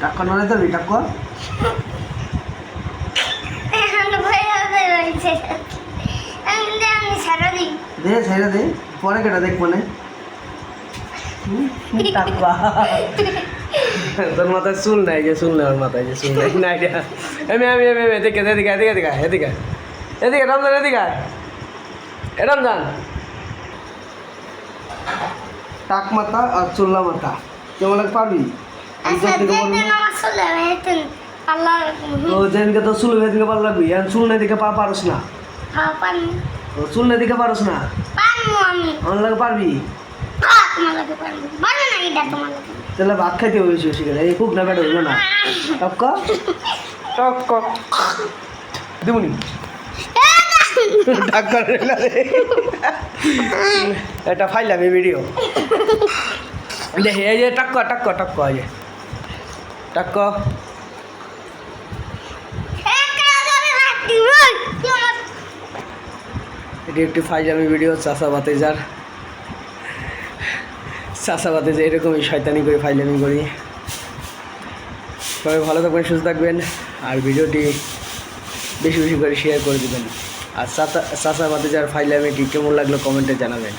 টাক্কর নড়ে যাবি টাক্কর দে ছেড়ে দে পরে কেটা দেখবো না টাক্কা তোর মাথায় চুল নাই যে চুল নেই ওর মাথায় যে চুল নাই না এটা আমি এদিকে এদিকে এদিকে এদিকে এদিকে এদিকে রমজান এদিকে রমজান টাক মাথা আর চুল্লা মাথা কেমন লাগে পারবি যেদিনকে তো চুল সেদিনকে ভালো লাগবি আর চুল নাই দিকে পারস না চুল নাই দিকে পারস না আমার লাগে পারবি তাহলে ভাত খাইতে হবে বেশি বেশি করে এই খুব না বেটা হইলো না টক্ক টক্ক দেবনি এটা ফাইলাম এই ভিডিও দেখি এই যে টাক্ক টাক্ক টাক্ক এই যে টাক্ক এটি একটি ফাইলামি ভিডিও চাষাবাতে যার চাষাবাতে যে এরকমই শয়তানি করে ফাইলামি করি সবাই ভালো থাকবেন সুস্থ থাকবেন আর ভিডিওটি বেশি বেশি করে শেয়ার করে দেবেন আর চাষাবাতে যার ফাইলামিটি কেমন লাগলো কমেন্টে জানাবেন।